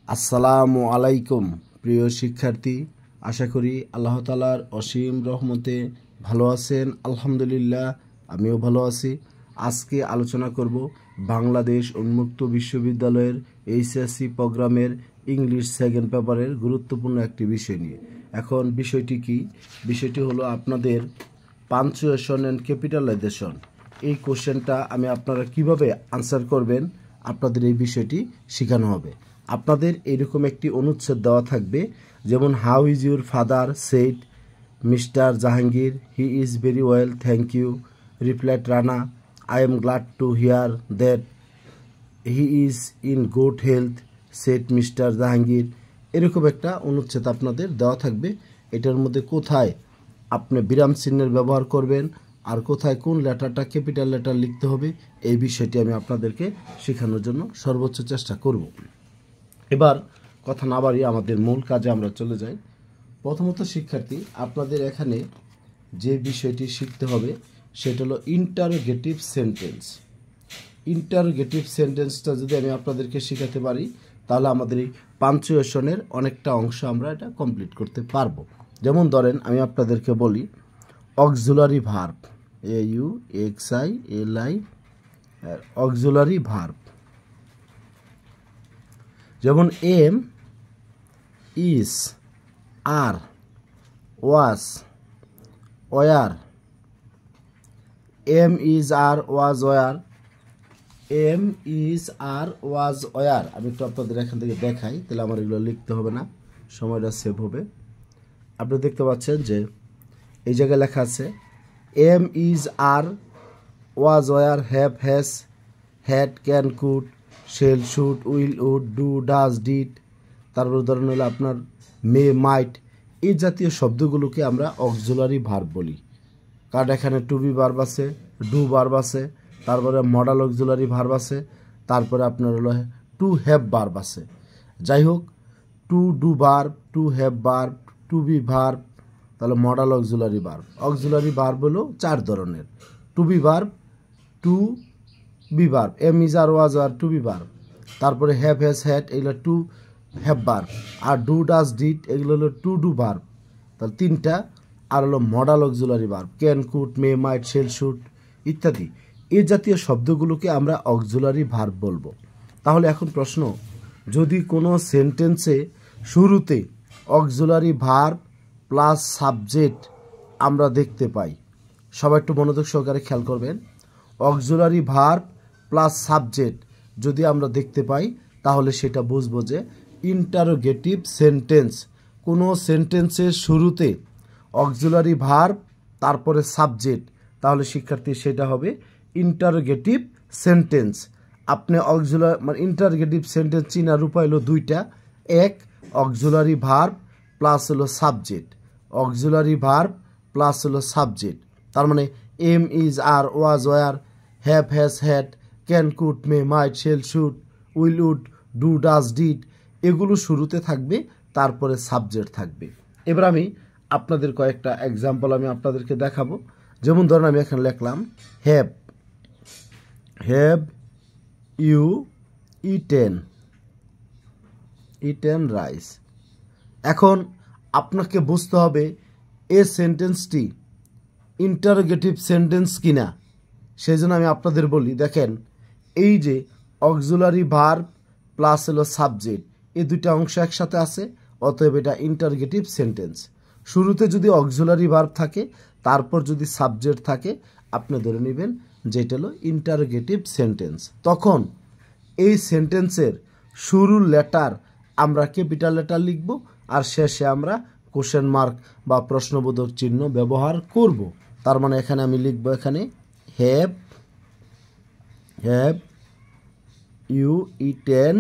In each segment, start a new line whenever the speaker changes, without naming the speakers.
আসসালামু আলাইকুম প্রিয় শিক্ষার্থী, আশা করি আল্লাহ তাআলার অসীম রহমতে ভালো আছেন। আলহামদুলিল্লাহ, আমিও ভালো আছি। আজকে আলোচনা করব বাংলাদেশ উন্মুক্ত বিশ্ববিদ্যালয়ের এইচএসসি প্রোগ্রামের ইংলিশ সেকেন্ড পেপারের গুরুত্বপূর্ণ একটি বিষয় নিয়ে। এখন বিষয়টি কি? বিষয়টি হলো আপনাদের পাঞ্চুয়েশন অ্যান্ড ক্যাপিটালাইজেশন। এই কোশ্চেনটা আপনারা কিভাবে আনসার করবেন, আপনাদের এই বিষয়টি শেখানো হবে। আপনাদের এরকম একটি অনুচ্ছেদ দেওয়া থাকবে, যেমন how is your father said mister Jahangir, he is very well thank you, replied Rana, I am glad to hear that he is in good health said mister Jahangir. এরকম একটা অনুচ্ছেদ আপনাদের দেওয়া থাকবে। এটার মধ্যে কোথায় আপনি বিরাম চিহ্নের ব্যবহার করবেন আর কোথায় কোন লেটারটা ক্যাপিটাল লেটার লিখতে হবে, এই বিষয়টি আমি আপনাদেরকে শেখানোর জন্য সর্বোচ্চ চেষ্টা করব। এবার কথা না বাড়িয়ে আমাদের মূল কাজে আমরা চলে যাই। প্রথমত শিক্ষার্থী, আপনাদের এখানে যে বিষয়টি শিখতে হবে সেটা হলো ইন্টারোগেটিভ সেন্টেন্স। ইন্টারোগেটিভ সেন্টেন্সটা যদি আমি আপনাদেরকে শেখাতে পারি, তাহলে আমাদের এই পাঞ্চুয়েশনের অনেকটা অংশ আমরা এটা কমপ্লিট করতে পারবো। যেমন ধরেন, আমি আপনাদেরকে বলি auxiliary verb, AUXILI, auxiliary verb, যেমন am, is, are, was, were. Am is are was were, am is are was were. আমি একটু আপনাদের এখান থেকে দেখাই, তাহলে আমার এগুলো লিখতে হবে না, সময়টা সেভ হবে। আপনি দেখতে পাচ্ছেন যে এই জায়গায় লেখা আছে am is are was were, have, has, had, can, could, shall, should, will, would, do, does, did. তারপর ধরেন হলো আপনার মে, মাইট। এই জাতীয় শব্দগুলোকে আমরা অক্সিলারি ভার্ব বলি, কারণ এখানে টু বি ভার্ব আছে, ডু ভার্ব আছে, তারপরে মডাল অক্সিলারি ভার্ব আছে, তারপরে আপনার হলো টু হ্যাভ ভার্ব আছে। যাই হোক, to do verb, to have verb, to be verb, তাহলে modal auxiliary verb. Auxiliary verb হলো 4 ধরনের: to be verb, to be verb, am is are was আর টু বি ভার্ব, তারপরে হ্যাভ, হ্যাজ, হ্যাড, এগুলো to have verb, আর do, does, did এগুলো হলো to do verb. তাহলে 3টা। আর হলো modal auxiliary verb, can, could, may, might, shall, should ইত্যাদি। এই জাতীয় শব্দগুলোকে আমরা অক্সিলারি ভার্ব বলবো। তাহলে এখন প্রশ্ন, যদি কোনো সেন্টেন্সে শুরুতে অক্সিলারি ভার্ব প্লাস সাবজেক্ট আমরা দেখতে পাই, সবাই একটু মনোযোগ সহকারে খেয়াল করবেন। অক্সিলারি ভার্ব প্লাস সাবজেক্ট যদি আমরা দেখতে পাই, তাহলে সেটা বুঝবো যে ইন্টারোগেটিভ সেন্টেন্স। কোনো সেন্টেন্সের শুরুতে অক্সিলারি ভার্ব তারপরে সাবজেক্ট, তাহলে শিক্ষার্থী সেটা হবে ইন্টারোগেটিভ সেন্টেন্স। আপনি ইন্টারোগেটিভ সেন্টেন্স চিনার উপায় হলো 2টা। এক, অক্সিলারি ভার্ব প্লাস হলো সাবজেক্ট, অক্সিলারি ভার্ব প্লাস হলো সাবজেক্ট। তার মানে am is are was were, have, has, had, can, could, may, might, shall, should, will, would, do, does, did এগুলো শুরুতে থাকবে, তারপরে সাবজেক্ট থাকবে। এবার আমি আপনাদের কয়েকটা এক্সাম্পল আমি আপনাদেরকে দেখাবো। যেমন ধরেন, আমি এখানে লিখলাম have, have you eaten rice. এখন আপনাকে বুঝতে হবে এই সেন্টেন্সটি ইন্টারোগেটিভ সেন্টেন্স কিনা। সেই জন্য আমি আপনাদের বলি, দেখেন এই যে অক্সিলারি ভার্ব প্লাস হলো সাবজেক্ট, এই 2টা অংশ একসাথে আছে, অতএব এটা ইন্টারোগেটিভ সেন্টেন্স। শুরুতে যদি অক্সিলারি ভার্ব থাকে, তারপর যদি সাবজেক্ট থাকে, আপনি ধরে নেবেন যে এটা হলো ইন্টারোগেটিভ সেন্টেন্স। তখন এই সেন্টেন্সের শুরুর লেটার আমরা ক্যাপিটাল লেটার লিখব, আর শেষে আমরা কোশ্চেন মার্ক বা প্রশ্নবোধক চিহ্ন ব্যবহার করব। তার মানে এখানে আমি লিখব, এখানে have you eaten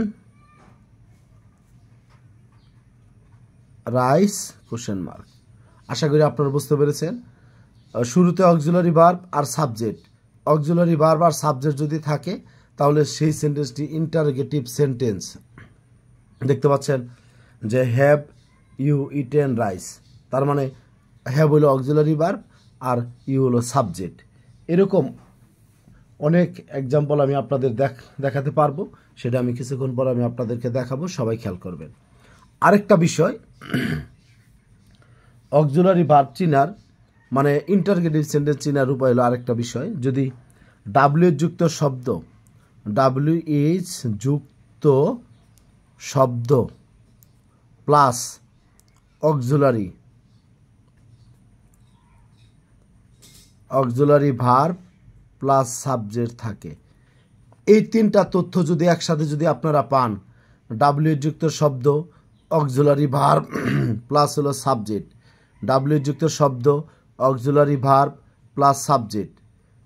rice question mark. আশা করি আপনারা বুঝতে পেরেছেন। শুরুতে অক্সিলারি ভার্ব আর সাবজেক্ট, অক্সিলারি ভার্ব আর সাবজেক্ট যদি থাকে, তাহলে সেই সেন্টেন্সটি ইন্টারোগেটিভ সেন্টেন্স। দেখতে পাচ্ছেন যে হ্যাভ ইউ ইটেন রাইস, তার মানে হ্যাভ হলো অক্সিলারি ভার্ব আর ইউ হলো সাবজেক্ট। এরকম অনেক এক্সাম্পল আমি আপনাদের দেখাতে পারবো। সেটা আমি কিছুক্ষণ পর আমি আপনাদেরকে দেখাবো, সবাই খেয়াল করবেন। আরেকটা বিষয়, অক্সিলারি ভার্ব চিনার মানে ইন্টারগেটিভ সেন্টেন্স চিনার উপায় হলো আরেকটা বিষয়, যদি ডাব্লিউএইচ যুক্ত শব্দ, ডাব্লিউএইচ যুক্ত শব্দ plus auxiliary verb plus subject থাকে, এই তিনটা তথ্য যদি একসাথে যদি আপনারা পান, ডাব্লিউ যুক্ত শব্দ, অক্সিলারি ভার্ব প্লাস হলো সাবজেক্ট, ডাব্লিউ যুক্ত শব্দ, auxiliary verb plus subject,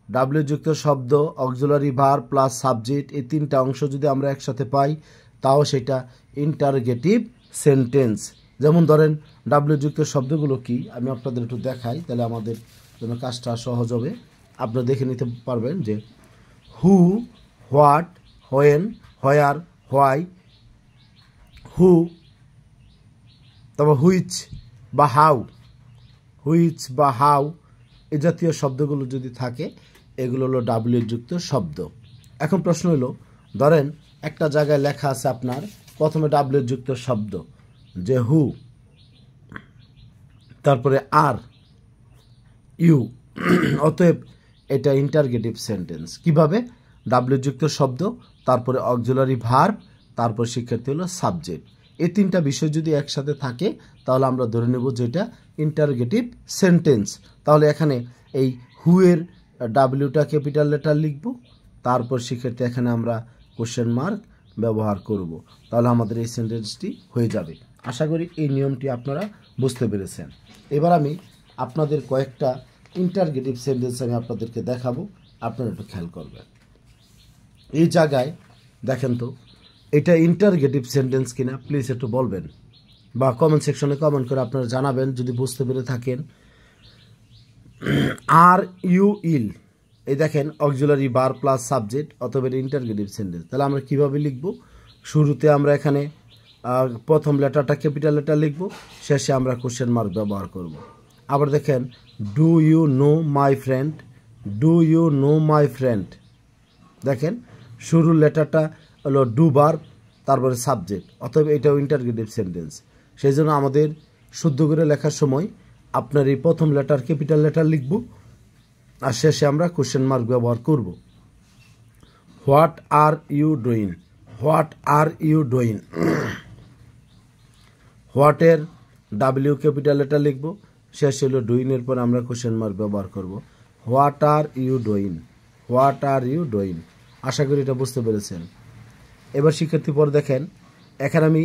W যুক্ত শব্দ, অক্সিলারি ভার্ব প্লাস সাবজেক্ট, এই তিনটা অংশ যদি আমরা একসাথে পাই তাও সেটা ইন্টারগেটিভ সেন্টেন্স। যেমন ধরেন ডাব্লিউ যুক্ত শব্দগুলো কি আমি আপনাদের একটু দেখাই, তাহলে আমাদের জন্য কাজটা সহজ হবে। আপনারা দেখে নিতে পারবেন যে হু, হোয়াট, হোয়েন, হোয়ার, হোয়াই, হু, তারপর হুইচ বা হাউ, হুইচ বা হাউ, এই জাতীয় শব্দগুলো যদি থাকে এগুলো হলো ডাব্লিউ যুক্ত শব্দ। এখন প্রশ্ন হলো, ধরেন একটা জায়গায় লেখা আছে আপনার প্রথমে ডাব্লিউ যুক্ত শব্দ যে হু, তারপরে আর, ইউ, অতএব এটা ইন্টারগেটিভ সেন্টেন্স। কিভাবে? ডাব্লিউ যুক্ত শব্দ, তারপরে অক্সিলারি ভার্ব, তারপর শিক্ষার্থী হলো সাবজেক্ট, এই তিনটা বিষয় যদি একসাথে থাকে তাহলে আমরা ধরে নেব যে এটা ইন্টারগেটিভ সেন্টেন্স। তাহলে এখানে এই হু এর ডাব্লিউটা ক্যাপিটাল লেটার লিখব, তারপর শিক্ষার্থী এখানে আমরা কোশ্চেন মার্ক ব্যবহার করব, তাহলে আমাদের এই সেন্টেন্সটি হয়ে যাবে। আশা করি এই নিয়মটি আপনারা বুঝতে পেরেছেন। এবার আমি আপনাদের কয়েকটা ইন্টারগেটিভ সেন্টেন্স আমি আপনাদেরকে দেখাবো, আপনারা একটু খেয়াল করবেন। এই জায়গায় দেখেন তো এটা ইন্টারগেটিভ সেন্টেন্স কিনা প্লিজ একটু বলবেন, বা কমেন্ট সেকশনে কমেন্ট করে আপনারা জানাবেন যদি বুঝতে পেরে থাকেন। আর ইউ ইল, এই দেখেন অক্সিলারি ভার্ব প্লাস সাবজেক্ট, অথবা ইন্টারগেটিভ সেন্টেন্স। তাহলে আমরা কিভাবে লিখব? শুরুতে আমরা এখানে প্রথম লেটারটা ক্যাপিটাল লেটার লিখব, শেষে আমরা কোশ্চেন মার্ক ব্যবহার করব। আবার দেখেন do you know my friend, do you know my friend, দেখেন শুরুর লেটারটা হলো ডু ভার্ব, তারপরে সাবজেক্ট, অথবা এটাও ইন্টারগেটিভ সেন্টেন্স। সেই জন্য আমাদের শুদ্ধ করে লেখার সময় আপনার এই প্রথম লেটার ক্যাপিটাল লেটার লিখব, আর শেষে আমরা কোশ্চেন মার্ক ব্যবহার করব। What are you doing, what are you doing, হোয়াটের ডাব্লিউ ক্যাপিটাল লেটার লিখব, শেষ হলো ডুইনের পর আমরা কোশ্চেন মার্ক ব্যবহার করব। What are you doing, what are you doing. আশা করি এটা বুঝতে পেরেছেন। এবার শিক্ষার্থী পর দেখেন এখানে আমি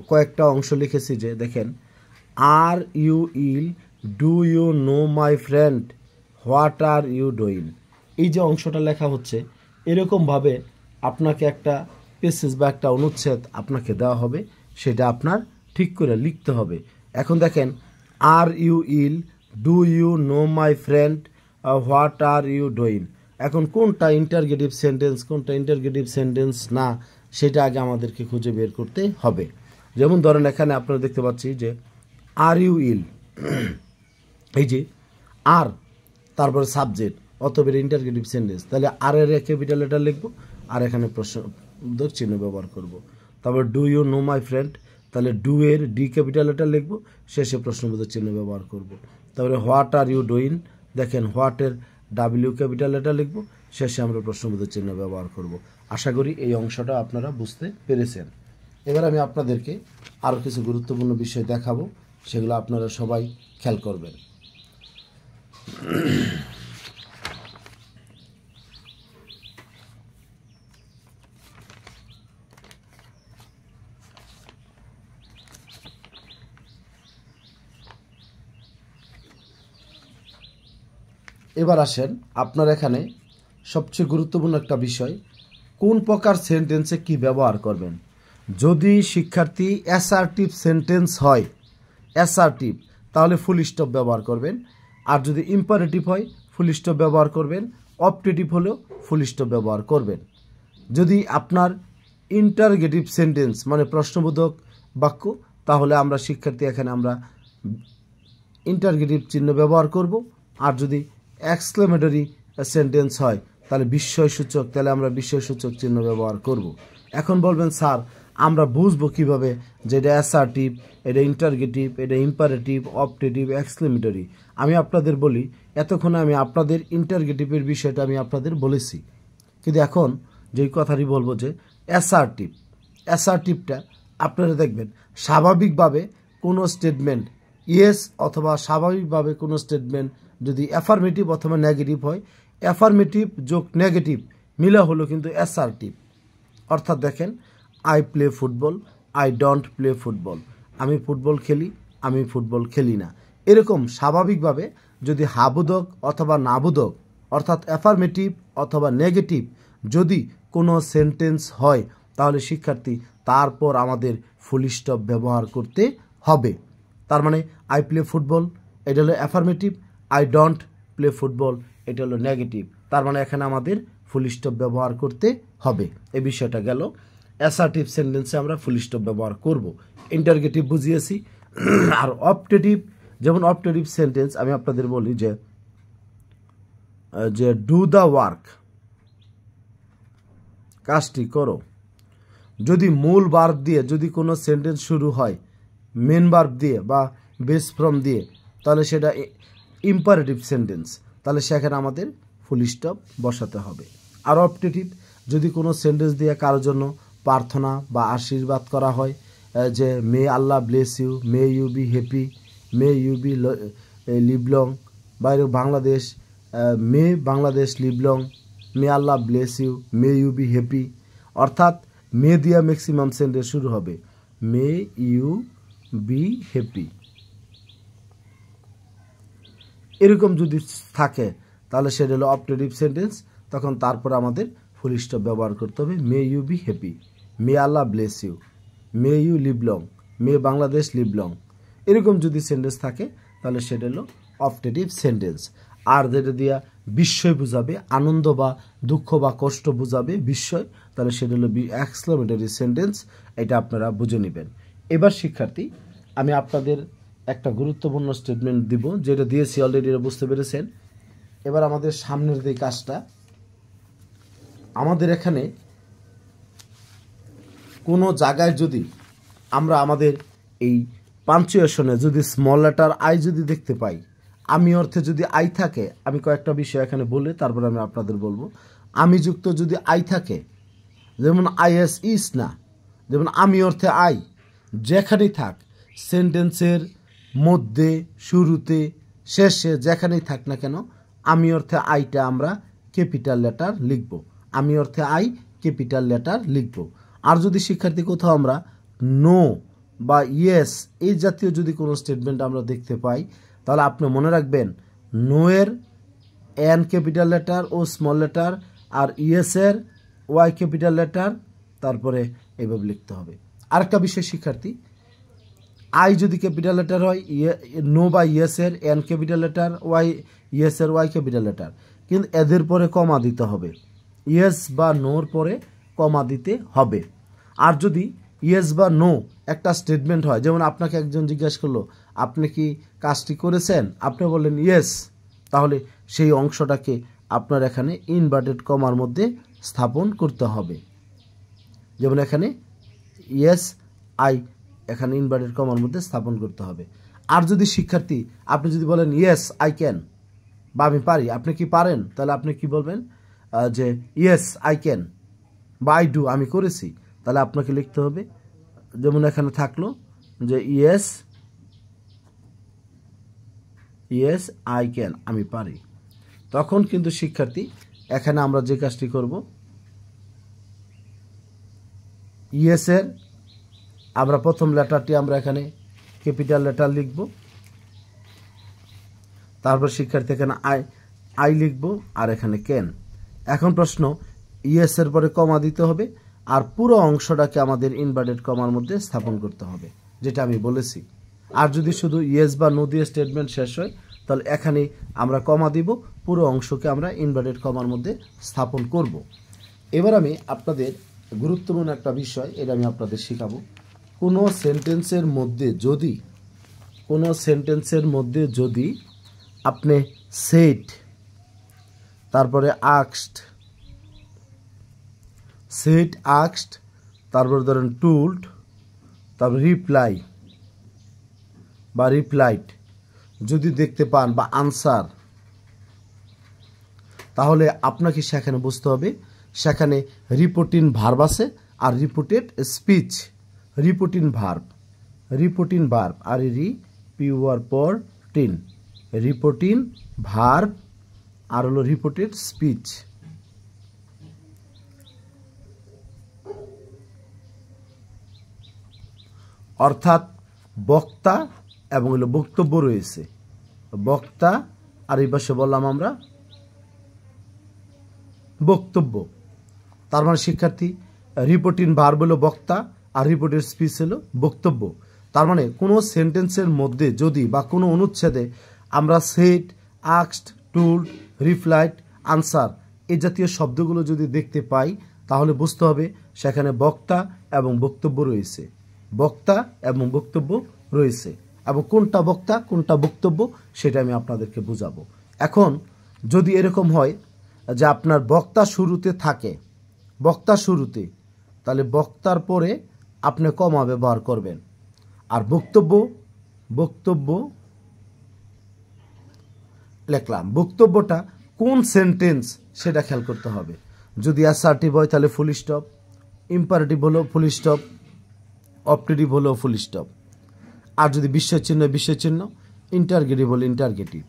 কয়েকটা অংশ লিখেছি, যে দেখেন are you ill, do you know my friend, what are you doing, এই যে অংশটা লেখা হচ্ছে এরকমভাবে আপনাকে একটা প্যাসেজ বা একটা অনুচ্ছেদ আপনাকে দেওয়া হবে, সেটা আপনার ঠিক করে লিখতে হবে। এখন দেখেন are you ill, do you know my friend, what are you doing, এখন কোনটা ইন্টারগেটিভ সেন্টেন্স কোনটা ইন্টারগেটিভ সেন্টেন্স না সেটা আগে আমাদেরকে খুঁজে বের করতে হবে। যেমন ধরেন এখানে আপনারা দেখতে পাচ্ছি যে আর ইউ ইল, এই যে আর তারপরে সাবজেক্ট, অথবা ইন্টারগেটিভ সেন্টেন্স, তাহলে আর এর ক্যাপিটাল লেটার লিখবো, আর এখানে প্রশ্নবোধক চিহ্ন ব্যবহার করব। তারপর do you know my friend, তাহলে ডু এর ডি ক্যাপিটাল লেটার লিখবো, শেষে প্রশ্নবোধক চিহ্ন ব্যবহার করব। তারপরে হোয়াট আর ইউ ডুইং, দেখেন হোয়াটের ডাব্লিউ ক্যাপিটাল লেটার লিখবো, শেষে আমরা প্রশ্নবোধক চিহ্ন ব্যবহার করব। আশা করি এই অংশটা আপনারা বুঝতে পেরেছেন। এবার আমি আপনাদেরকে আরও কিছু গুরুত্বপূর্ণ বিষয় দেখাবো, সেগুলো আপনারা সবাই খেয়াল করবেন। এবার আসেন আপনার এখানে সবচেয়ে গুরুত্বপূর্ণ একটা বিষয়, কোন প্রকার সেন্টেন্সে কি ব্যবহার করবেন। যদি শিক্ষার্থী অ্যাসার্টিভ সেন্টেন্স হয়, অ্যাসার্টিভ, তাহলে ফুল স্টপ ব্যবহার করবেন, আর যদি ইম্পারেটিভ হয় ফুল স্টপ ব্যবহার করবেন, অপটেটিভ হলেও ফুল স্টপ ব্যবহার করবেন। যদি আপনার ইন্টারগেটিভ সেন্টেন্স মানে প্রশ্নবোধক বাক্য, তাহলে আমরা শিক্ষার্থী এখানে আমরা ইন্টারগেটিভ চিহ্ন ব্যবহার করব, আর যদি এক্সক্লেমেটরি সেন্টেন্স হয় তাহলে বিস্ময়সূচক, তাহলে আমরা বিস্ময়সূচক চিহ্ন ব্যবহার করব। এখন বলবেন স্যার আমরা বুঝবো কিভাবে যে এটা অ্যাসার্টিভ, এটা ইন্টারগেটিভ, এটা ইম্পারেটিভ, অপটেটিভ, এক্সক্লেমেটরি। আমি আপনাদের বলি, এতক্ষণে আমি আপনাদের ইন্টারগেটিভের বিষয়টা আমি আপনাদের বলেছি, কিন্তু এখন যেই কথাটি বলবো যে অ্যাসার্টিভটা আপনারা দেখবেন স্বাভাবিকভাবে কোনো স্টেটমেন্ট ইয়েস অথবা স্বাভাবিকভাবে কোনো স্টেটমেন্ট যদি অ্যাফার্মেটিভ অথবা নেগেটিভ হয়, অ্যাফার্মেটিভ যোগ নেগেটিভ মিলা হলো কিন্তু অ্যাসার্টিভ। অর্থাৎ দেখেন, I play football, I don't play football, আমি ফুটবল খেলি, আমি ফুটবল খেলি না। এরকম স্বাভাবিকভাবে যদি হাবোধক অথবা নাবোধক অর্থাৎ অ্যাফার্মেটিভ অথবা নেগেটিভ যদি কোনো সেন্টেন্স হয়, তাহলে শিক্ষার্থী তারপর আমাদের ফুল স্টপ ব্যবহার করতে হবে। তার মানে আই প্লে ফুটবল এটা হলো affirmative, I don't play football এটা হলো নেগেটিভ। তার মানে এখানে আমাদের ফুল স্টপ ব্যবহার করতে হবে। এই বিষয়টা গেল। অ্যাসার্টিভ সেন্টেন্সে আমরা ফুল স্টপ ব্যবহার করব। ইন্টারগেটিভ বুঝিয়েছি। আর অপটেটিভ, যেমন অপটেটিভ সেন্টেন্স আমি আপনাদের বলি যে ডু দ্য ওয়ার্ক, কাজটি করো। যদি মূল ভার্ব দিয়ে যদি কোনো সেন্টেন্স শুরু হয় মেন ভার্ব দিয়ে বা বেস ফ্রম দিয়ে, তাহলে সেটা ইম্পারেটিভ সেন্টেন্স, তাহলে সেখানে আমাদের ফুল স্টপ বসাতে হবে। আর অপটেটিভ, যদি কোনো সেন্টেন্স দিয়ে কারোর জন্য প্রার্থনা বা আশীর্বাদ করা হয়, যে may Allah bless you, may you be happy, may you be live long, বাইরে Bangladesh, may Bangladesh live long, may Allah bless you, may you be happy, অর্থাৎ মে দিয়া ম্যাক্সিমাম সেন্টেন্স শুরু হবে মে ইউ বি হ্যাপি। এরকম যদি থাকে তাহলে সেটা হলো অপটেটিভ সেন্টেন্স। তখন তারপর আমাদের ফুল স্টপ ব্যবহার করতে হবে may you be happy, may Allah bless you, may you live long, may Bangladesh live long. এরকম যদি সেন্টেন্স থাকে তাহলে সেটা হলো অপটেটিভ সেন্টেন্স। আর যেটা দিয়া বিস্ময় বোঝাবে, আনন্দ বা দুঃখ বা কষ্ট বোঝাবে বিস্ময়, তাহলে সেটা হলো এক্সক্লেমেটরি সেন্টেন্স। এটা আপনারা বুঝে নেবেন। এবার শিক্ষার্থী আমি আপনাদের একটা গুরুত্বপূর্ণ স্টেটমেন্ট দিব, যেটা দিয়েছি অলরেডি, বুঝতে পেরেছেন। এবার আমাদের সামনের যে কাজটা, আমাদের এখানে কোনো জায়গায় যদি আমরা আমাদের এই পাঞ্চুয়েশনে যদি স্মল লেটার আই যদি দেখতে পাই, আমি অর্থে যদি আই থাকে, আমি কয়েকটা বিষয় এখানে বলে তারপর আমি আপনাদের বলবো। আমি যুক্ত যদি আই থাকে, যেমন আইএস ইস না, যেমন আমি অর্থে আই, যেখানেই থাক সেন্টেন্সের মধ্যে, শুরুতে, শেষে যেখানেই থাক না কেন, আমি অর্থে আইটা আমরা ক্যাপিটাল লেটার লিখব। আমি অর্থে আই ক্যাপিটাল লেটার লিখব। আর যদি শিক্ষার্থী কোথাও আমরা নো বা ইয়েস এই জাতীয় যদি কোনো স্টেটমেন্ট আমরা দেখতে পাই, তাহলে আপনি মনে রাখবেন নো এর এন ক্যাপিটাল লেটার ও স্মল লেটার, আর ইয়েস এর ওয়াই ক্যাপিটাল লেটার, তারপরে এইভাবে লিখতে হবে। আরেকটা বিষয় শিক্ষার্থী, আই যদি ক্যাপিটাল লেটার হয়, নো বা ইয়েস এর N capital letter, Y yes এর ওয়াই ক্যাপিটাল লেটার, কিন্তু এদের পরে কমা দিতে হবে। ইয়েস বা নোর পরে কমা দিতে হবে। আর যদি ইয়েস বা নো একটা স্টেটমেন্ট হয়, যেমন আপনাকে একজন জিজ্ঞাসা করলো আপনি কি কাজটি করেছেন, আপনি বললেন ইয়েস, তাহলে সেই অংশটাকে আপনার এখানে ইনভার্টেড কমার মধ্যে স্থাপন করতে হবে। যেমন এখানে ইয়েস আই, এখানে ইনভার্টেড কমার মধ্যে স্থাপন করতে হবে। আর যদি শিক্ষার্থী আপনি যদি বলেন ইয়েস আই ক্যান বা আমি পারি, আপনি কি পারেন, তাহলে আপনি কি বলবেন যে ইয়েস আই ক্যান বা আই ডু, আমি করেছি, তাহলে আপনাকে লিখতে হবে, যেমন এখানে থাকলো যে ইয়েস ইয়েস আই ক্যান, আমি পারি। তখন কিন্তু শিক্ষার্থী এখানে আমরা যে কাজটি করব, ইয়েস এর আমরা প্রথম লেটারটি আমরা এখানে ক্যাপিটাল লেটার লিখব, তারপর শিক্ষার্থী এখানে আই লিখব, আর এখানে ক্যান। এখন প্রশ্ন, ইয়েস এর পরে কমা দিতে হবে, আর পুরো অংশটাকে আমাদের ইনভার্টেড কমার মধ্যে স্থাপন করতে হবে, যেটা আমি বলেছি। আর যদি শুধু ইয়েস বা নো দিয়ে স্টেটমেন্ট শেষ হয়, তাহলে এখানে আমরা কমা দিব, পুরো অংশকে আমরা ইনভার্টেড কমার মধ্যে স্থাপন করব। এবার আমি আপনাদের গুরুত্বপূর্ণ একটা বিষয়, এটা আমি আপনাদের শেখাবো। কোনো সেন্টেন্সের মধ্যে আপনি সেড, তারপরে আক্সড, তারপরে ধরেন টুল্ড, তারপর রিপ্লাই বা রিপ্লাইড যদি দেখতে পান বা আনসার, তাহলে আপনাকে সেখানে বুঝতে হবে সেখানে রিপোর্টিং ভার্ব আছে আর রিপোর্টেড স্পিচ। রিপোর্টিং ভার্ব আর পিওর পর টিন, রিপোর্টিং ভার্ব আর হলো রিপোর্টেড স্পিচ। অর্থাৎ বক্তা এবং হলো বক্তব্য রয়েছে। বক্তা আর এই পাশে বললাম আমরা বক্তব্য। তার মানে শিক্ষার্থী রিপোর্টিং ভার্ব হলো বক্তা আর রিপোর্টেড স্পিচ হলো বক্তব্য। তার মানে কোনো সেন্টেন্সের মধ্যে যদি বা কোনো অনুচ্ছেদে আমরা said, asked, told, replied, answer এই জাতীয় শব্দগুলো যদি দেখতে পাই তাহলে বুঝতে হবে সেখানে বক্তা এবং বক্তব্য রয়েছে। বক্তা এবং বক্তব্য রয়েছে এবং কোনটা বক্তা কোনটা বক্তব্য সেটা আমি আপনাদেরকে বুঝাবো। এখন যদি এরকম হয় যে আপনার বক্তা শুরুতে থাকে, বক্তা শুরুতে, তাহলে বক্তার পরে আপনি কমা ব্যবহার করবেন। আর বক্তব্য লিখলাম, বক্তব্যটা কোন সেন্টেন্স সেটা খেয়াল করতে হবে। যদি অ্যাসার্টিভ হয় তাহলে ফুল স্টপ, ইম্পারেটিভ হলো ফুল স্টপ, অবজেক্টিভ হলো ফুল স্টপ, আর যদি বিশ্বচিহ্ন, ইন্টারগেটিভ হলো ইন্টারগেটিভ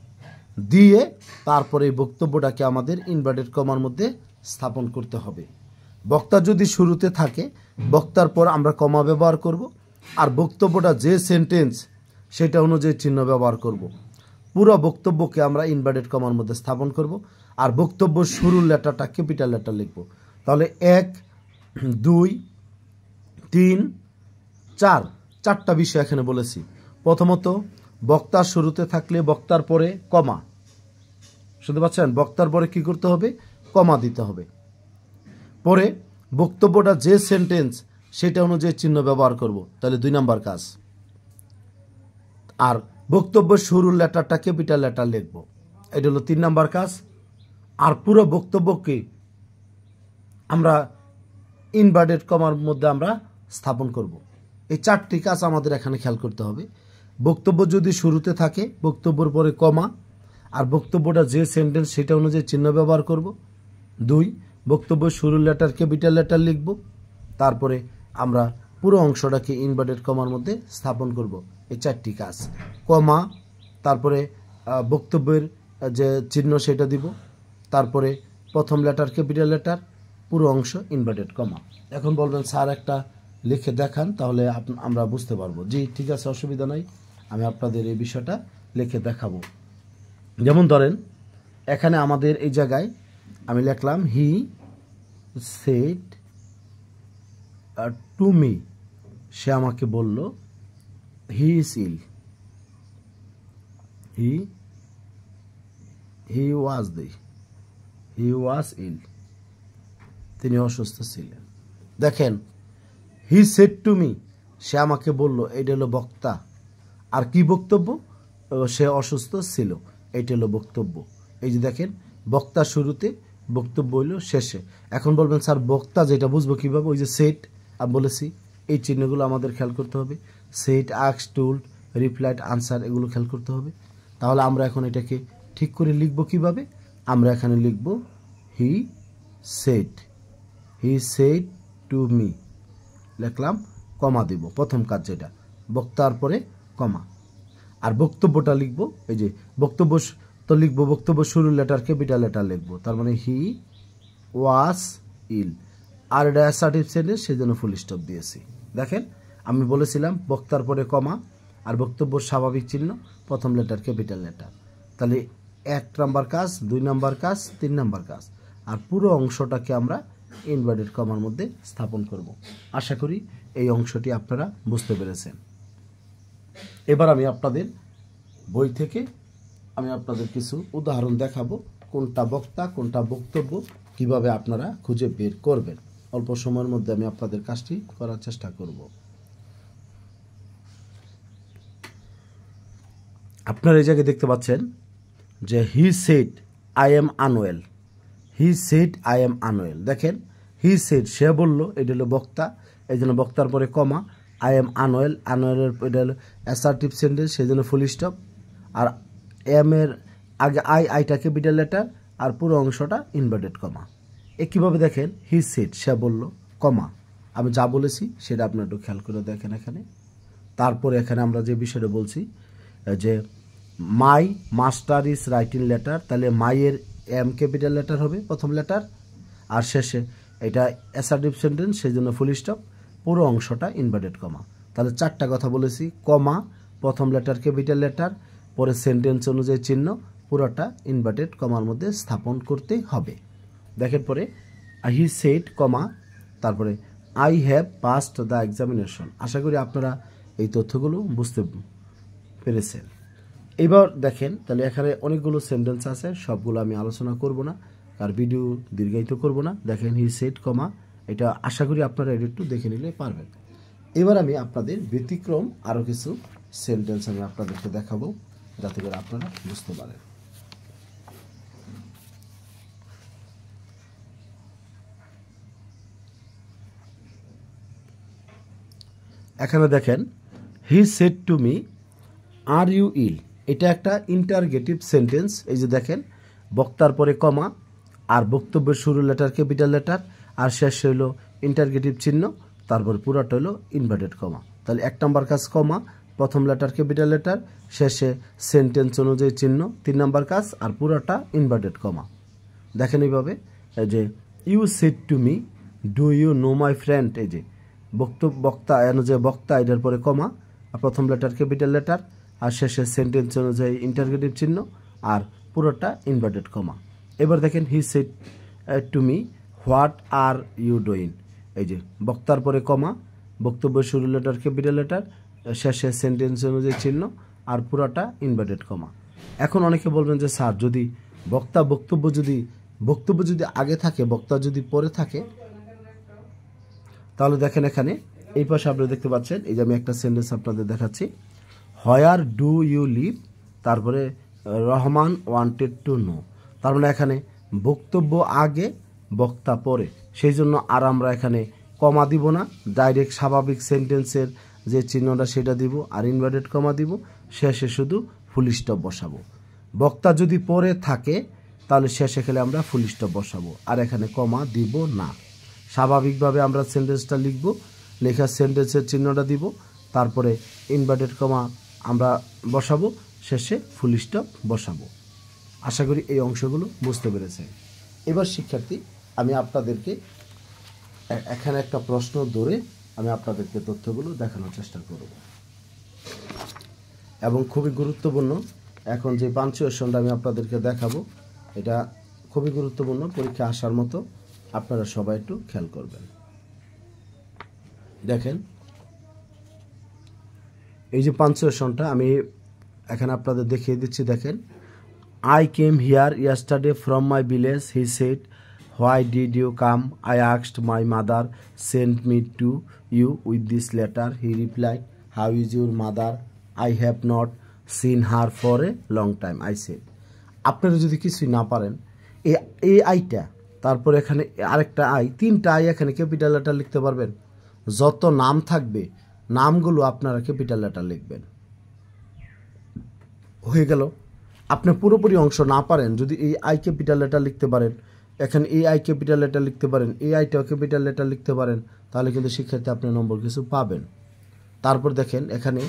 দিয়ে তারপরে এই বক্তব্যটাকে আমাদের ইনভার্টেড কমার মধ্যে স্থাপন করতে হবে। বক্তা যদি শুরুতে থাকে বক্তার পর আমরা কমা ব্যবহার করব, আর বক্তব্যটা যে সেন্টেন্স সেটা অনুযায়ী চিহ্ন ব্যবহার করব। পুরো বক্তব্যকে আমরা ইনভার্টেড কমার মধ্যে স্থাপন করব আর বক্তব্য শুরুর লেটারটা ক্যাপিটাল লেটার লিখব। তাহলে 1, 2, 3, 4 চারটা বিষয় এখানে বলেছি। প্রথমত বক্তার শুরুতে থাকলে বক্তার পরে কমা, শুনতে পাচ্ছেন? বক্তার পরে কি করতে হবে? কমা দিতে হবে। পরে বক্তব্যটা যে সেন্টেন্স সেটা অনুযায়ী চিহ্ন ব্যবহার করব, তাহলে 2 নাম্বার কাজ। আর বক্তব্য শুরুর লেটারটা ক্যাপিটাল লেটার লিখব, এটা হলো 3 নাম্বার কাজ। আর পুরো বক্তব্যকে আমরা ইনভার্টেড কমার মধ্যে আমরা স্থাপন করব। এই 4টি কাজ আমাদের এখানে খেয়াল করতে হবে। বক্তব্য যদি শুরুতে থাকে বক্তব্যের পরে কমা, আর বক্তব্যটা যে সেন্টেন্স সেটা অনুযায়ী চিহ্ন ব্যবহার করব। 2, বক্তব্য শুরুর লেটার ক্যাপিটাল লেটার লিখব, তারপরে আমরা পুরো অংশটাকে ইনভার্টেড কমার মধ্যে স্থাপন করব। এই 4টি কাজ, কমা, তারপরে বক্তব্যের যে চিহ্ন সেটা দিব, তারপরে প্রথম লেটার ক্যাপিটাল লেটার, পুরো অংশ ইনভার্টেড কমা। এখন বলবেন স্যার একটা লিখে দেখান, তাহলে আমরা বুঝতে পারবো। জি ঠিক আছে, অসুবিধা নাই, আমি আপনাদের এই বিষয়টা লিখে দেখাবো। যেমন ধরেন এখানে আমাদের এই জায়গায় আমি লিখলাম হি সেড টু মি, সে আমাকে বলল, হি ইজ ইল, হি ওয়াজ ইল, তিনি অসুস্থ ছিলেন। দেখেন হি সেড টু মি, সে আমাকে বলল, এইটা হলো বক্তা। আর কি বক্তব্য? সে অসুস্থ ছিল, এইটা হলো বক্তব্য। এই যে দেখেন বক্তা শুরুতে, বক্তব্য হইল শেষে। এখন বলবেন স্যার বক্তা যেটা বুঝবো কিভাবে? ওই যে সেট আমি বলেছি, এই চিহ্নগুলো আমাদের খেয়াল করতে হবে। Set, asked, told, replied, answer এগুলো খেয়াল করতে হবে। তাহলে আমরা এখন এটাকে ঠিক করে লিখব কিভাবে? আমরা এখানে লিখব হি সেড টু মি, লিখলাম, কমা দিব, প্রথম কাজ যেটা, বক্তার পরে কমা। আর বক্তব্যটা লিখব, এই যে বক্তব্য তো লিখব, বক্তব্য শুরুর লেটার ক্যাপিটাল লেটার লিখব, তার মানে হি ওয়াজ ইল। আর এটা অ্যাসার্টিভ সেন্টেন্স, সেই জন্য ফুল স্টপ দিয়েছি। দেখেন আমি বলেছিলাম বক্তার পরে কমা আর বক্তব্য স্বাভাবিক চিহ্ন, প্রথম লেটার ক্যাপিটাল লেটার। তাহলে 1 নাম্বার কাজ, 2 নাম্বার কাজ, 3 নাম্বার কাজ। আর পুরো অংশটাকে আমরা ইনভার্টেড কমার মধ্যে স্থাপন করব। আশা করি এই অংশটি আপনারা বুঝতে পেরেছেন। এবার আমি আপনাদের বই থেকে আমি আপনাদের কিছু উদাহরণ দেখাবো, কোনটা বক্তা কোনটা বক্তব্য, কিভাবে আপনারা খুঁজে বের করবেন। অল্প সময়ের মধ্যে আমি আপনাদের কাজটি করার চেষ্টা করব। আপনারা এই জায়গায় দেখতে পাচ্ছেন যে he said I am unwell, he said I am unwell. দেখেন হি সেড, সে বলল, এটা হলো বক্তা, এই জন্য বক্তার পরে কমা। আই এম আনওয়েল, আনওয়েলের এটা হলো অ্যাসার্টিভ সেন্টেন্স, সেই জন্য ফুল স্টপ। আর এম এর আগে আইটা ক্যাপিটাল লেটার, আর পুরো অংশটা ইনভার্টেড কমা। কীভাবে দেখেন, হি সেড, সে বলল, কমা, আমি যা বলেছি সেটা আপনার একটু খেয়াল করে দেখেন এখানে। তারপরে এখানে আমরা যে বিষয়টা বলছি যে মাই মাস্টার ইজ রাইটিং লেটার, তাহলে মাইয়ের এম ক্যাপিটাল লেটার হবে প্রথম লেটার, আর শেষে এটা অ্যাসার্টিভ সেন্টেন্স, সেই জন্য ফুল স্টপ, পুরো অংশটা ইনভার্টেড কমা। তাহলে 4টা কথা বলেছি, কমা, প্রথম লেটার ক্যাপিটাল লেটার, পরে সেন্টেন্স অনুযায়ী চিহ্ন, পুরোটা ইনভার্টেড কমার মধ্যে স্থাপন করতে হবে। দেখেন পরে হি সেড, কমা, তারপরে I have passed the examination. আশা করি আপনারা এই তথ্যগুলো বুঝতে পেরেছেন। এবার দেখেন, তাহলে এখানে অনেকগুলো সেন্টেন্স আছে, সবগুলো আমি আলোচনা করব না, আর ভিডিও দীর্ঘায়িত করব না। দেখেন হি সেড, কমা, এটা আশা করি আপনারা এটা একটু দেখে নিলে পারবেন। এবার আমি আপনাদের ব্যতিক্রম আরও কিছু সেন্টেন্স আমি আপনাদেরকে দেখাবো, যাতে করে আপনারা বুঝতে পারেন। এখানে দেখেন he said to me are you ill, এটা একটা ইন্টারগেটিভ সেন্টেন্স। এই যে দেখেন, বক্তার পরে কমা, আর বক্তব্যের শুরু লেটার ক্যাপিটাল লেটার, আর শেষ হইল ইন্টারগেটিভ চিহ্ন, তারপর পুরোটা হলো ইনভার্টেড কমা। তাহলে 1 নম্বর কাজ কমা, প্রথম লেটার ক্যাপিটাল লেটার, শেষে সেন্টেন্স অনুযায়ী চিহ্ন, 3 নম্বর কাজ, আর পুরোটা ইনভার্টেড কমা। দেখেন এইভাবে যে you said to me do you know my friend, এই যে বক্তা অনুযায়ী বক্তা, এটার পরে কমা, আর প্রথম লেটার ক্যাপিটাল লেটার, আর শেষে সেন্টেন্স অনুযায়ী ইন্টারগেটিভ চিহ্ন, আর পুরোটা ইনভার্টেড কমা। এবার দেখেন he said to me what are you doing, এই যে বক্তার পরে কমা, বক্তব্যের শুরু লেটার ক্যাপিটাল লেটার, শেষে সেন্টেন্স অনুযায়ী চিহ্ন, আর পুরোটা ইনভার্টেড কমা। এখন অনেকে বলবেন যে স্যার, যদি বক্তব্য যদি আগে থাকে, বক্তা যদি পরে থাকে, তাহলে দেখেন এখানে এই পাশে আপনারা দেখতে পাচ্ছেন, এই যে আমি একটা সেন্টেন্স আপনাদের দেখাচ্ছি, হোয়ার ডু ইউ লিভ, তারপরে রহমান ওয়ান্টেড টু নো। তার মানে এখানে বক্তব্য আগে, বক্তা পরে, সেই জন্য আর আমরা এখানে কমা দিব না, ডাইরেক্ট স্বাভাবিক সেন্টেন্সের যে চিহ্নটা সেটা দিব, আর ইনভার্টেড কমা দিব, শেষে শুধু ফুল স্টপ বসাবো। বক্তা যদি পরে থাকে তাহলে শেষে খেলে আমরা ফুল স্টপ বসাবো, আর এখানে কমা দিব না। স্বাভাবিকভাবে আমরা সেন্টেন্সটা লিখব, লেখার সেন্টেন্সের চিহ্নটা দিব, তারপরে ইনভার্টেড কমা আমরা বসাবো, শেষে ফুল স্টপ বসাবো। আশা করি এই অংশগুলো বুঝতে পেরেছেন। এবার শিক্ষার্থী, আমি আপনাদেরকে এখানে একটা প্রশ্ন ধরে আমি আপনাদেরকে তথ্যগুলো দেখানোর চেষ্টা করব, এবং খুবই গুরুত্বপূর্ণ। এখন যে পাঞ্চুয়েশনটা আমি আপনাদেরকে দেখাবো, এটা খুবই গুরুত্বপূর্ণ, পরীক্ষা আসার মতো, আপনারা সবাই একটু খেয়াল করবেন। দেখেন এই যে পাঞ্চুয়েশনটা আমি এখানে আপনাদের দেখিয়ে দিচ্ছি। দেখেন, I came here yesterday from my village, he said why did you come, I asked my mother sent me to you with this letter, he replied how is your mother, I have not seen her for a long time, I said. আপনারা যদি কিছুই না পারেন, এই আইটা, তারপর এখানে আরেকটা আই, 3টা আই এখানে ক্যাপিটাল লেটার লিখতে পারবেন। যত নাম থাকবে, নামগুলো আপনারা ক্যাপিটাল লেটার লিখবেন। হয়ে গেল। আপনি পুরোপুরি অংশ না পারেন, যদি এই আই ক্যাপিটাল লেটার লিখতে পারেন, এখানে এই আই ক্যাপিটাল লেটার লিখতে পারেন, এই আইটাও ক্যাপিটাল লেটার লিখতে পারেন, তাহলে কিন্তু শিক্ষার্থী আপনি নম্বর কিছু পাবেন। তারপর দেখেন এখানে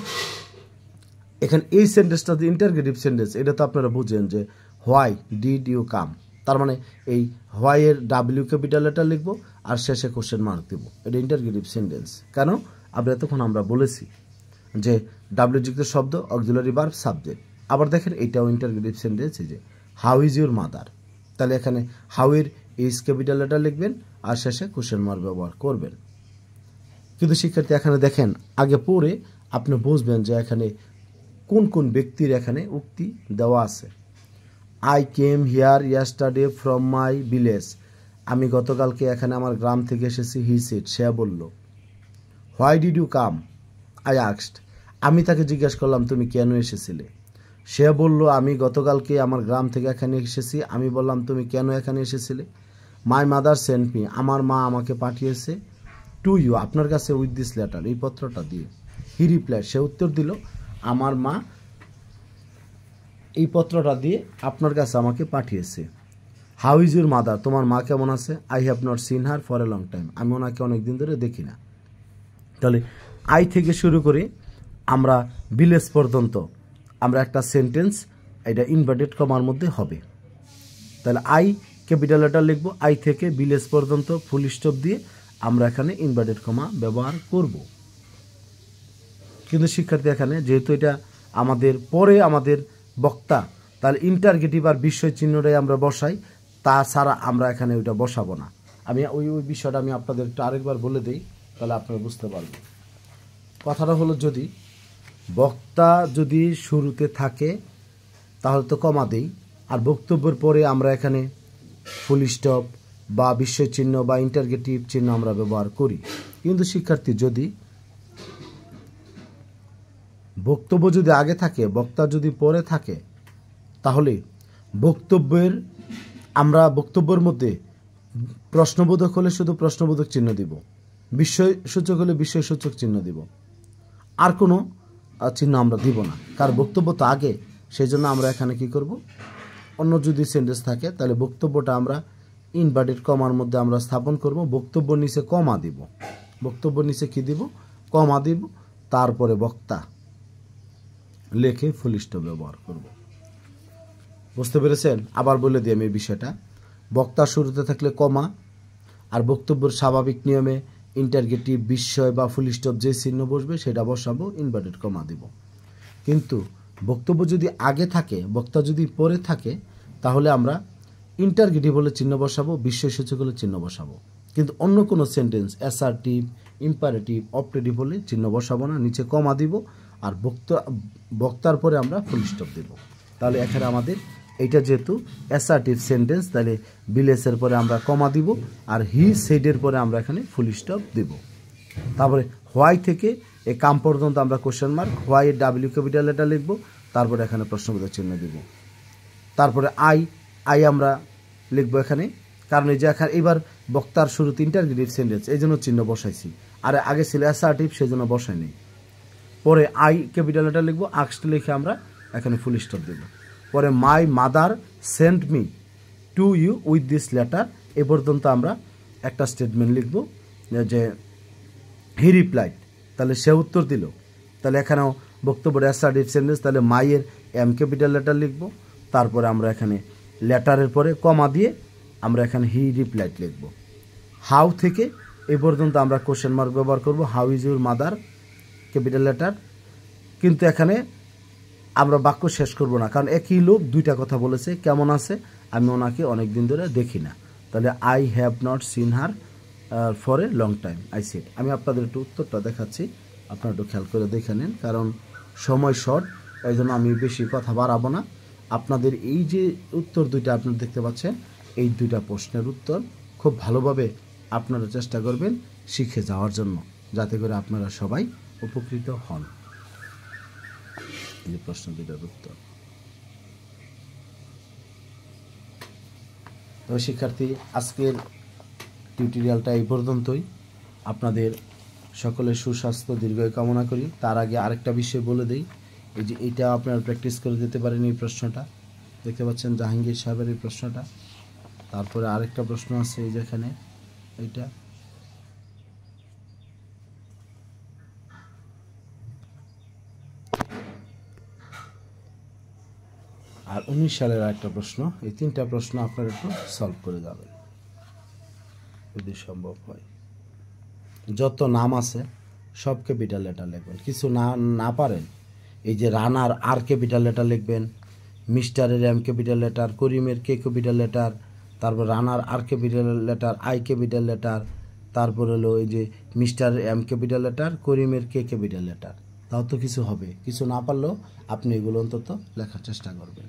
এই সেন্টেন্সটা যে ইন্টারগেটিভ সেন্টেন্স, এটা তো আপনারা বুঝেন যে হোয়াই ডিড ইউ কাম, তার মানে এই হোয়াই এর ডাব্লিউ ক্যাপিটাল লেটার লিখবো, আর শেষে কোশ্চেন মার্ক দেবো। এটা ইন্টারগেটিভ সেন্টেন্স। কেন? তখন আমরা বলেছি যে ডাব্লিউ যুক্ত শব্দ, অক্সিলারি ভার্ব, সাবজেক্ট। আবার দেখেন এটাও ইন্টারগেটিভ সেন্টেন্স, এই যে হাউ ইজ ইউর মাদার, তাহলে এখানে হাউ এর ইজ ক্যাপিটাল লেটার লিখবেন, আর শেষে কোশ্চেন মার্ক ব্যবহার করবেন। কিন্তু শিক্ষার্থী এখানে দেখেন, আগে পড়ে আপনি বুঝবেন যে এখানে কোন কোন ব্যক্তির এখানে উক্তি দেওয়া আছে। I came here yesterday from my village, আমি গতকালকে এখানে আমার গ্রাম থেকে এসেছি, হি সেড, সে বলল। Why did you come, I asked, আমি তাকে জিজ্ঞাসা করলাম তুমি কেন এসেছিলে। সে বলল আমি গতকালকে আমার গ্রাম থেকে এখানে এসেছি, আমি বললাম তুমি কেন এখানে এসেছিলে। মাই মাদার সেন্ট মি, আমার মা আমাকে পাঠিয়েছে। টু ইউ, আপনার কাছে উইথ দিস লেটার, এই পত্রটা দিয়ে। হি রিপ্লাই, সে উত্তর দিল, আমার মা এই পত্রটা দিয়ে আপনার কাছে আমাকে পাঠিয়েছে। হাউ ইজ ইউর মাদার, তোমার মা কেমন আছে? I have not seen her for a long time, আমি ওনাকে অনেকদিন ধরে দেখি না। তাহলে আই থেকে শুরু করে আমরা ভিলেজ পর্যন্ত আমরা একটা সেন্টেন্স এটা ইনভার্টেড কমার মধ্যে হবে। তাহলে আই ক্যাপিটাল লেটার লিখবো, আই থেকে ভিলেজ পর্যন্ত ফুল স্টপ দিয়ে আমরা এখানে ইনভার্টেড কমা ব্যবহার করব। কিন্তু শিক্ষার্থী এখানে যেহেতু এটা আমাদের পরে আমাদের বক্তা, তাহলে ইন্টারগেটিভ আর বিস্ময় চিহ্নটাই আমরা বসাই, তাছাড়া আমরা এখানে ওইটা বসাবো না। আমি ওই বিষয়টা আমি আপনাদের একটু আরেকবার বলে দিই, তাহলে আপনারা বুঝতে পারবেন। কথাটা হলো, যদি বক্তা যদি শুরুতে থাকে তাহলে তো কমা দেই, আর বক্তব্যের পরে আমরা এখানে ফুল স্টপ বা বিস্ময় চিহ্ন বা ইন্টারগেটিভ চিহ্ন আমরা ব্যবহার করি। কিন্তু শিক্ষার্থী যদি বক্তব্য যদি আগে থাকে, বক্তা যদি পরে থাকে, তাহলে বক্তব্যের মধ্যে প্রশ্নবোধক হলে শুধু প্রশ্নবোধক চিহ্ন দিব, বিস্ময়সূচক হলে বিস্ময়সূচক চিহ্ন দিব, আর কোনো চিহ্ন আমরা দিব না, কারণ বক্তব্য তো আগে। সেই জন্য আমরা এখানে কি করব, অন্য যদি সেন্টেন্স থাকে তাহলে বক্তব্যটা আমরা ইনভার্টেড কমার মধ্যে আমরা স্থাপন করব, বক্তব্য নিচে কমা দিব, বক্তব্য নিচে কি দিব, কমা দিব, তারপরে বক্তা লেখে ফুল স্টপ ব্যবহার করব। বুঝতে পেরেছেন? আবার বলে দিই আমি এই বিষয়টা। বক্তা শুরুতে থাকলে কমা, আর বক্তব্যের স্বাভাবিক নিয়মে ইন্টারগেটিভ বিস্ময় বা ফুল স্টপ যে চিহ্ন বসবে সেটা বসাবো, ইনভার্টেড কমা দিব। কিন্তু বক্তব্য যদি আগে থাকে, বক্তা যদি পরে থাকে, তাহলে আমরা ইন্টারগেটিভ হলে চিহ্ন বসাবো, বিস্ময়সূচক হলে চিহ্ন বসাবো। কিন্তু অন্য কোনো সেন্টেন্স অ্যাসার্টিভ, ইম্পারেটিভ, অপটেটিভ হলে চিহ্ন বসাবো না, নিচে কমা দিব, আর বক্তার পরে আমরা ফুল স্টপ দেব। তাহলে এখানে আমাদের এইটা যেহেতু অ্যাসার্টিভ সেন্টেন্স, তাহলে বিলেসের পরে আমরা কমা দিব, আর হি সেডের পরে আমরা এখানে ফুল স্টপ দেব। তারপরে হোয়াই থেকে এই কাম পর্যন্ত আমরা কোশ্চেন মার্ক, হোয়াই এর ডাব্লিউ ক্যাপিটাল লেটার লিখব, তারপরে এখানে প্রশ্নবোধক চিহ্ন দিব। তারপরে আই আমরা লিখবো এখানে, কারণ এই যে এখানে এবার বক্তার শুরুতে ইন্টারগেটিভ সেন্টেন্স, এই জন্য চিহ্ন বসাইছি, আর আগে ছিল অ্যাসার্টিভ, সেই জন্য বসাইনি। পরে আই ক্যাপিটাল লেটার লিখবো, আক্সটা লিখে আমরা এখানে ফুল স্টপ দেব। পরে my mother sent me to you with this letter, এ পর্যন্ত আমরা একটা স্টেটমেন্ট লিখব যে হি রিপ্লাইড, তাহলে সে উত্তর দিল। তাহলে এখানেও বক্তব্যের অ্যাসার্টিভ সেন্টেন্স, তাহলে মাইয়ের এম ক্যাপিটাল লেটার লিখব, তারপরে আমরা এখানে লেটারের পরে কমা দিয়ে আমরা এখানে হি রিপ্লাইড লিখব। হাউ থেকে এ পর্যন্ত আমরা কোশ্চেন মার্ক ব্যবহার করব, how is your mother capital letter. কিন্তু এখানে আমরা বাক্য শেষ করব না, কারণ একই লোক দুইটা কথা বলেছে, কেমন আছে, আমি ওনাকে অনেক দিন ধরে দেখি না। তাহলে I have not seen her for a long time, I shed. আমি আপনাদের একটু উত্তরটা দেখাচ্ছি, আপনারা একটু খেয়াল করে দেখে নেন, কারণ সময় শর্ট, এই জন্য আমি বেশি কথা বাড়াবো না। আপনাদের এই যে উত্তর দুইটা আপনারা দেখতে পাচ্ছেন, এই দুইটা প্রশ্নের উত্তর খুব ভালোভাবে আপনারা চেষ্টা করবেন শিখে যাওয়ার জন্য, যাতে করে আপনারা সবাই উপকৃত হন। এই প্রশ্ন দুইটার উত্তর। তবে শিক্ষার্থী, আজকের টিউটোরিয়ালটা এই পর্যন্তই। আপনাদের সকলের সুস্বাস্থ্য দীর্ঘায়ু কামনা করি। তার আগে আরেকটা বিষয় বলে দিই, এই যে এইটা আপনারা প্র্যাকটিস করে দিতে পারেন। এই প্রশ্নটা দেখতে পাচ্ছেন জাহাঙ্গীর সাহেবের এই প্রশ্নটা। তারপরে আরেকটা প্রশ্ন আছে এই যেখানে, এইটা আর 19 সালের আরেকটা প্রশ্ন। এই তিনটা প্রশ্ন আপনারা একটু সলভ করে যাবেন যদি সম্ভব হয়। যত নাম আছে সব ক্যাপিটাল লেটার লিখবেন, কিছু না পারেন এই যে রানার আর ক্যাপিটাল লেটার লিখবেন, মিস্টারের এম ক্যাপিটাল লেটার, করিমের কে ক্যাপিটাল লেটার, তারপর runner R capital letter, I capital letter, তারপর হলো এই যে মিস্টার এম ক্যাপিটাল লেটার, করিমের কে ক্যাপিটাল লেটার। তাও তো কিছু হবে, কিছু না পারলেও আপনি এগুলো অন্তত লেখার চেষ্টা করবেন।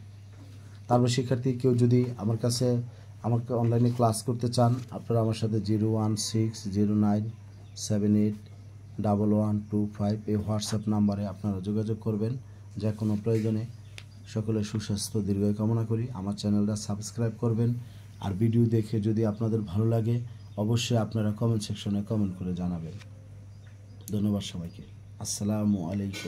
তারপর শিক্ষার্থী কেউ যদি আমাকে অনলাইনে ক্লাস করতে চান, আপনারা আমার সাথে 01609781125 এই হোয়াটসঅ্যাপ নাম্বারে আপনারা যোগাযোগ করবেন যে কোনো প্রয়োজনে। সকলের সুস্বাস্থ্য দীর্ঘায়ু কামনা করি। আমার চ্যানেলটা সাবস্ক্রাইব করবেন, আর ভিডিও দেখে যদি আপনাদের ভালো লাগে অবশ্যই আপনারা কমেন্ট সেকশনে কমেন্ট করে জানাবেন। ধন্যবাদ সবাইকে। আসসালামু আলাইকুম।